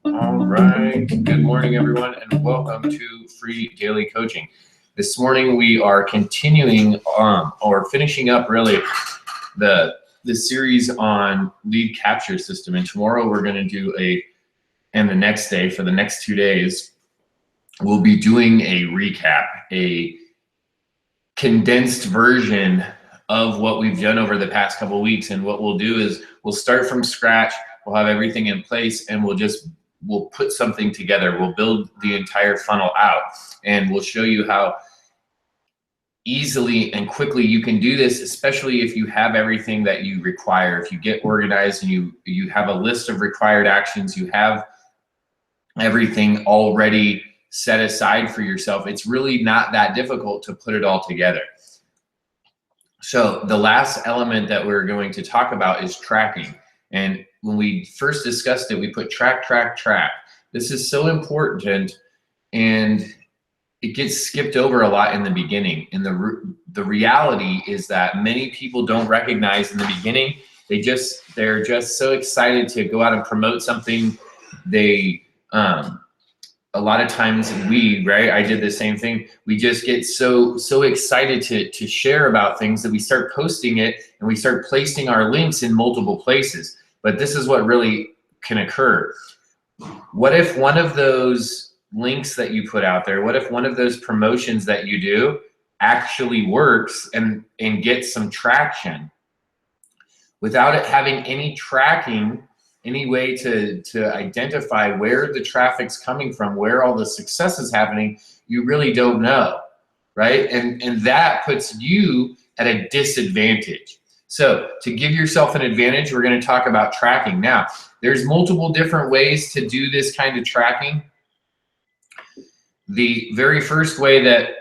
All right. Good morning, everyone, and welcome to Free Daily Coaching. This morning we are continuing on, or finishing up really, the series on lead capture system. And tomorrow we're going to do and the next day, for the next 2 days, we'll be doing a recap, a condensed version of what we've done over the past couple of weeks. And what we'll do is we'll start from scratch. We'll have everything in place, and we'll put something together. We'll build the entire funnel out, and we'll show you how easily and quickly you can do this, especially if you have everything that you require. If you get organized and you have a list of required actions, you have everything already set aside for yourself, it's really not that difficult to put it all together. So the last element that we're going to talk about is tracking. And when we first discussed it, we put track, track, track. This is so important, and it gets skipped over a lot in the beginning. And the reality is that many people don't recognize in the beginning, they're just so excited to go out and promote something. They a lot of times I did the same thing. We just get so excited to share about things that we start posting it, and we start placing our links in multiple places. But this is what really can occur. What if one of those links that you put out there, what if one of those promotions that you do actually works and gets some traction without it having any tracking, any way to identify where the traffic's coming from, where all the success is happening? You really don't know, right? And that puts you at a disadvantage. So to give yourself an advantage, we're going to talk about tracking. Now, there's multiple different ways to do this kind of tracking. The very first way that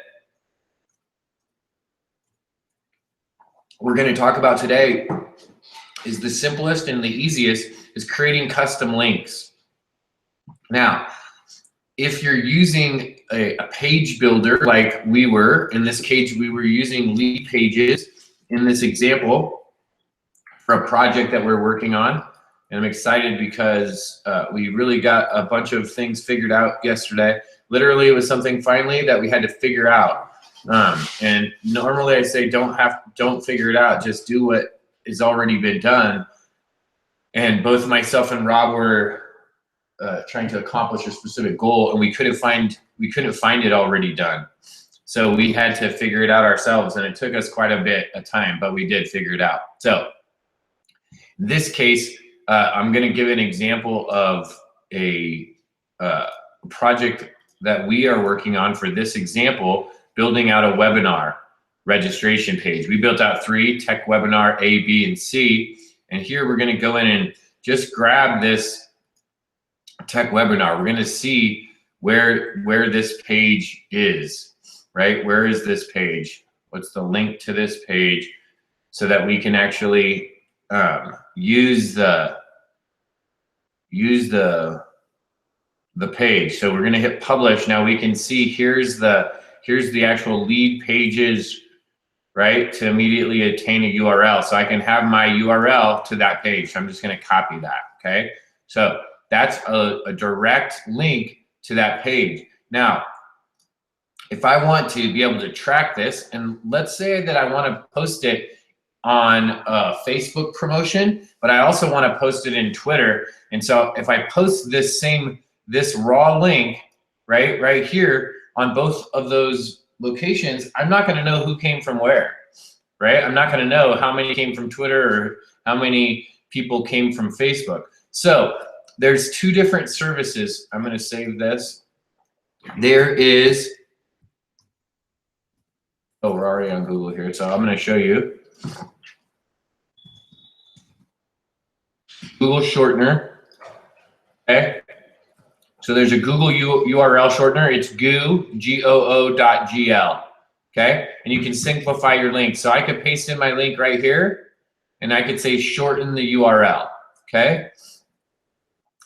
we're going to talk about today is the simplest and the easiest, is creating custom links. Now, if you're using a page builder like we were, in this case, we were using Lead Pages in this example for a project that we're working on. And I'm excited because we really got a bunch of things figured out yesterday. Literally, it was something finally that we had to figure out. And normally I say don't figure it out, just do what has already been done. And both myself and Rob were trying to accomplish a specific goal, and we couldn't find it already done. So we had to figure it out ourselves, and it took us quite a bit of time, but we did figure it out. So in this case, I'm going to give an example of a project that we are working on for this example, building out a webinar registration page. We built out 3: tech webinar A, B, and C. And here we're going to go in and just grab this tech webinar. We're going to see where this page is, right? Where is this page? What's the link to this page, so that we can actually use the page. So we're going to hit publish. Now we can see here's the actual lead pages, right, to immediately attain a URL. So I can have my URL to that page. So I'm just going to copy that, okay? So that's a direct link to that page. Now, if I want to be able to track this, and let's say that I want to post it on a Facebook promotion, but I also want to post it in Twitter. And so if I post this raw link right here on both of those locations, I'm not going to know who came from where, right? I'm not going to know how many came from Twitter or how many people came from Facebook. So there's two different services. I'm going to save this. There is, oh, we're already on Google here, so I'm going to show you. Google shortener, okay? So there's a Google URL shortener. It's goo.gl, okay? And you can simplify your link. So I could paste in my link right here, and I could say shorten the URL, okay?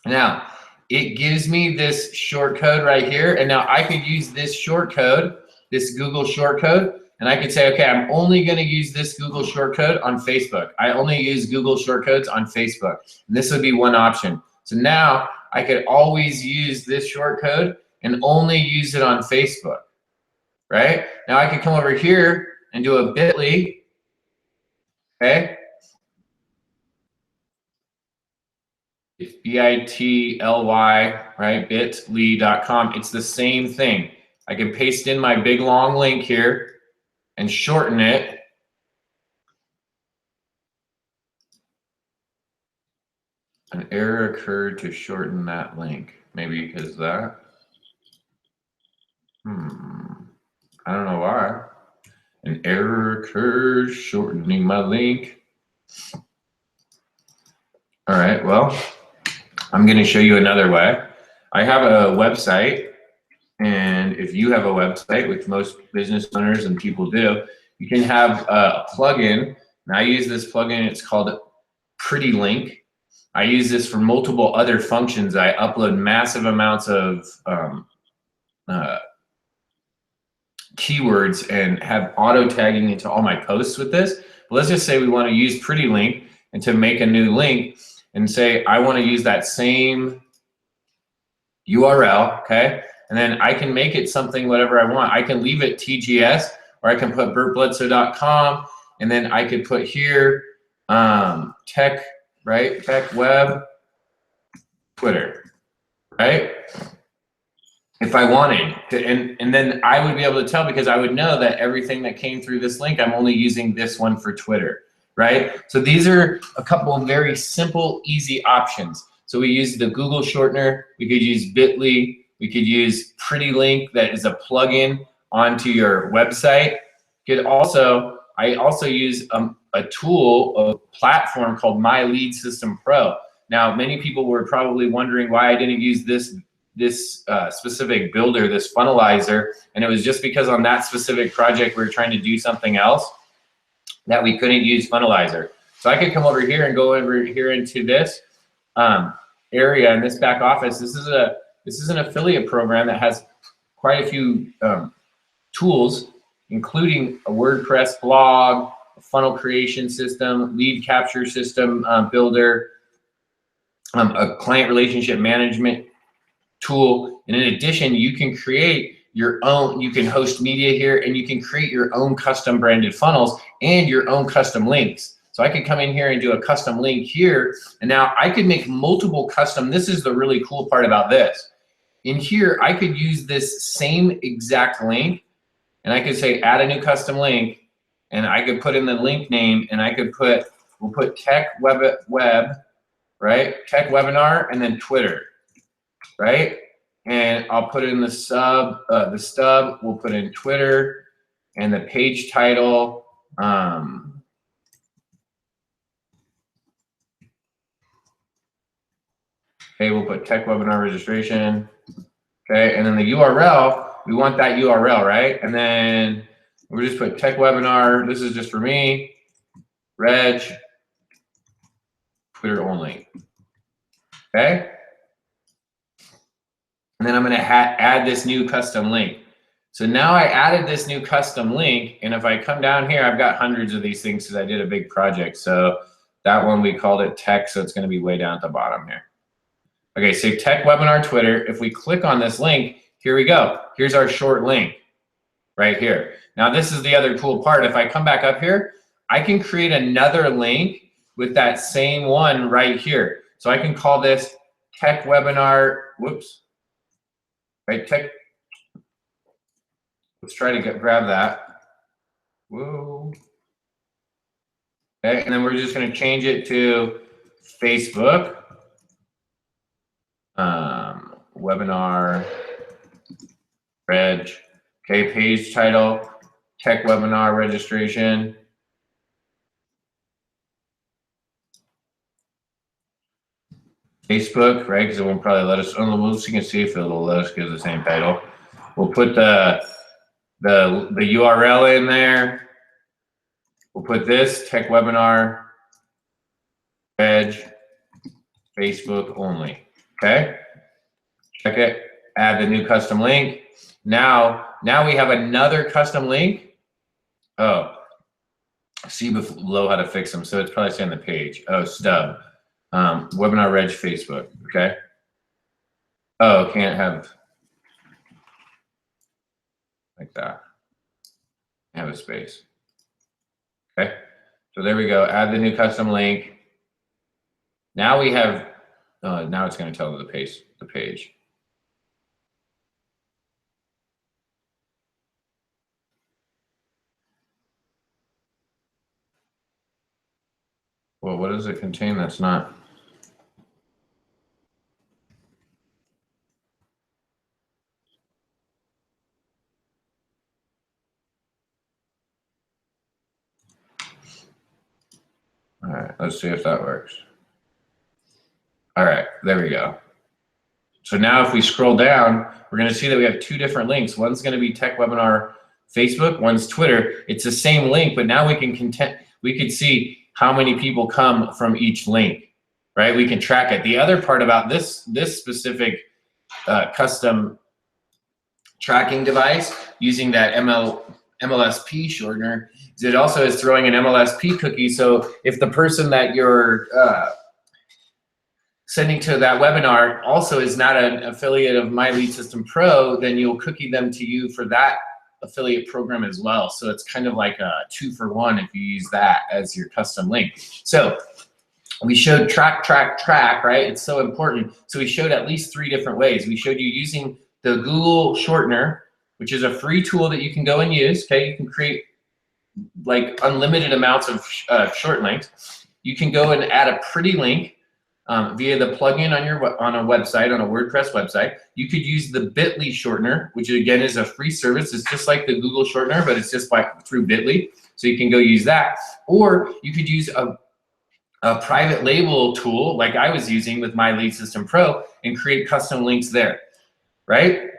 Now, it gives me this short code right here, and now I could use this short code, this Google short code, and I could say, okay, I'm only gonna use this Google short code on Facebook. I only use Google short codes on Facebook. And this would be one option. So now I could always use this short code and only use it on Facebook, right? Now I could come over here and do a bit.ly, okay? It's bit.ly, right? bit.ly.com. It's the same thing. I can paste in my big long link here and shorten it. An error occurred to shorten that link. Maybe because that. I don't know why. An error occurred shortening my link. All right, well, I'm going to show you another way. I have a website, and if you have a website, which most business owners and people do, you can have a plugin. And I use this plugin. It's called Pretty Link. I use this for multiple other functions. I upload massive amounts of keywords and have auto tagging into all my posts with this. But let's just say we want to use Pretty Link and to make a new link and say I want to use that same URL, okay? And then I can make it something whatever I want. I can leave it TGS, or I can put bertbledsoe.com, and then I could put here tech, right? Tech web, Twitter, right? If I wanted to, and then I would be able to tell, because I would know that everything that came through this link, I'm only using this one for Twitter, right? So these are a couple of very simple, easy options. So we use the Google shortener, we could use bit.ly, we could use Pretty Link that is a plugin onto your website. Could also, I also use a tool, a platform called My Lead System Pro. Now, many people were probably wondering why I didn't use this specific builder, this funnelizer, and it was just because on that specific project we were trying to do something else that we couldn't use funnelizer. So I could come over here and go over here into this area in this back office. This is an affiliate program that has quite a few tools, including a WordPress blog, a funnel creation system, lead capture system builder, a client relationship management tool. And in addition, you can create your own, you can host media here, and you can create your own custom branded funnels and your own custom links. So I could come in here and do a custom link here, and now I could make multiple custom. This is the really cool part about this. In here, I could use this same exact link, and I could say add a new custom link, and I could put in the link name, and I could put, we'll put tech web, right? Tech webinar, and then Twitter, right? And I'll put in the stub, we'll put in Twitter, and the page title, okay, we'll put tech webinar registration, okay, and then the URL, we want that URL, right? And then we'll just put tech webinar, this is just for me, reg, Twitter only, okay? And then I'm gonna add this new custom link. So now I added this new custom link, and if I come down here, I've got hundreds of these things because I did a big project. So that one, we called it tech, so it's gonna be way down at the bottom here. Okay, so tech webinar Twitter, if we click on this link, here we go. Here's our short link right here. Now this is the other cool part. If I come back up here, I can create another link with that same one right here. So I can call this tech webinar, whoops, right, tech Let's try to grab that. Whoa. Okay, and then we're just going to change it to Facebook. Webinar, reg. Okay, page title, tech webinar registration. Facebook, right? Because it won't probably let us. Oh, we'll see, see if it'll let us give the same title. We'll put the URL in there. We'll put this tech webinar, reg, Facebook only. Okay. Check it. Add the new custom link. Now we have another custom link. Oh, see below how to fix them. So it's probably saying the page. Oh, stub. Webinar reg Facebook. Okay. Oh, can't have like that. Have a space. Okay. So there we go. Add the new custom link. Now we have. Now it's going to tell the page. Well, what does it contain that's not? All right, let's see if that works. All right, there we go. So now if we scroll down, we're going to see that we have two different links. One's going to be Tech Webinar Facebook, one's Twitter. It's the same link, but now we can see how many people come from each link, right? We can track it. The other part about this specific custom tracking device using that MLSP shortener is it also is throwing an MLSP cookie. So if the person that you're sending to that webinar also is not an affiliate of My Lead System Pro, then you'll cookie them to you for that affiliate program as well. So it's kind of like a 2-for-1 if you use that as your custom link. So we showed track, right? It's so important. So we showed at least 3 different ways. We showed you using the Google Shortener, which is a free tool that you can go and use. Okay, you can create like unlimited amounts of short links. You can go and add a pretty link via the plugin on a website, on a WordPress website. You could use the Bitly shortener, which again is a free service. It's just like the Google shortener, but it's just through Bitly. So you can go use that. Or you could use a private label tool like I was using with My Lead System Pro and create custom links there, right?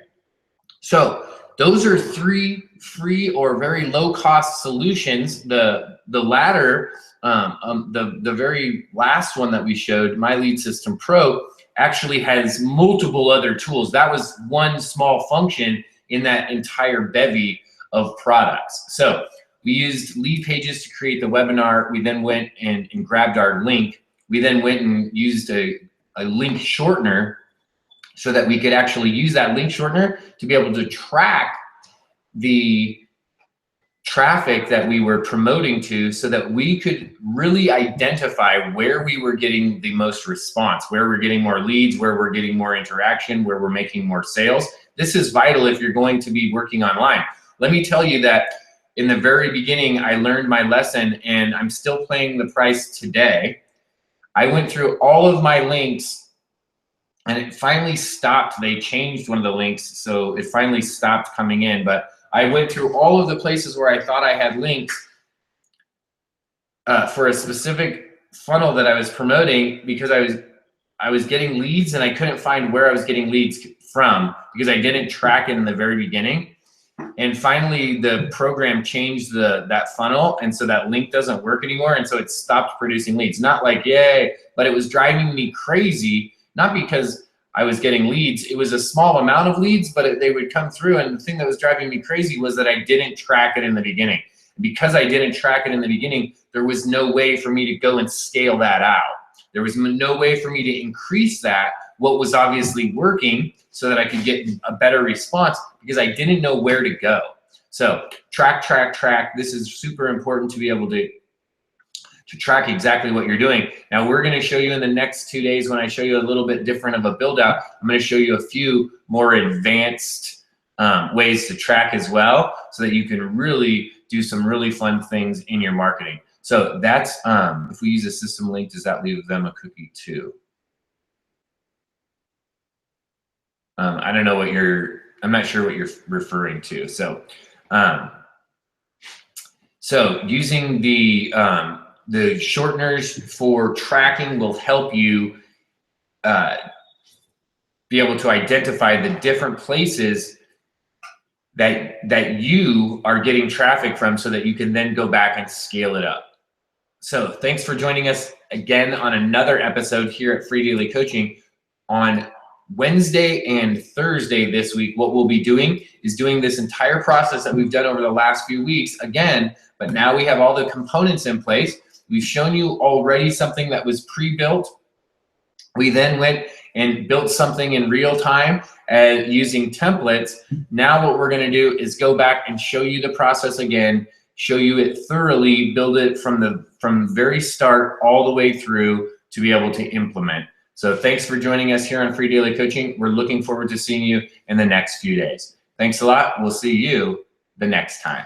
So those are 3 free or very low cost solutions. The latter, the very last one that we showed, My Lead System Pro, actually has multiple other tools. That was one small function in that entire bevy of products. So we used Leadpages to create the webinar. We then went and grabbed our link. We then went and used a link shortener so that we could actually use that link shortener to be able to track the traffic that we were promoting to so that we could really identify where we were getting the most response, where we're getting more leads, where we're getting more interaction, where we're making more sales. This is vital if you're going to be working online. Let me tell you that in the very beginning, I learned my lesson and I'm still paying the price today. I went through all of my links and it finally stopped. They changed one of the links, so it finally stopped coming in. But I went through all of the places where I thought I had links for a specific funnel that I was promoting because I was getting leads and I couldn't find where I was getting leads from because I didn't track it in the very beginning. And finally, the program changed that funnel, and so that link doesn't work anymore, and so it stopped producing leads. Not like, yay, but it was driving me crazy, not because I was getting leads. It was a small amount of leads, but they would come through, and the thing that was driving me crazy was that I didn't track it in the beginning. Because I didn't track it in the beginning, there was no way for me to go and scale that out. There was no way for me to increase that, what was obviously working, so that I could get a better response because I didn't know where to go. So track. This is super important to be able to track exactly what you're doing. Now we're gonna show you in the next 2 days when I show you a little bit different of a build out, I'm gonna show you a few more advanced ways to track as well, so that you can really do some really fun things in your marketing. So that's, if we use a system link, does that leave them a cookie too? I don't know what I'm not sure what you're referring to. So, so using the shorteners for tracking will help you be able to identify the different places that you are getting traffic from, so that you can then go back and scale it up. So thanks for joining us again on another episode here at Free Daily Coaching. On Wednesday and Thursday this week, what we'll be doing is doing this entire process that we've done over the last few weeks again, but now we have all the components in place. We've shown you already something that was pre-built. We then went and built something in real time using templates. Now what we're going to do is go back and show you the process again, show you it thoroughly, build it from very start all the way through to be able to implement. So thanks for joining us here on Free Daily Coaching. We're looking forward to seeing you in the next few days. Thanks a lot. We'll see you the next time.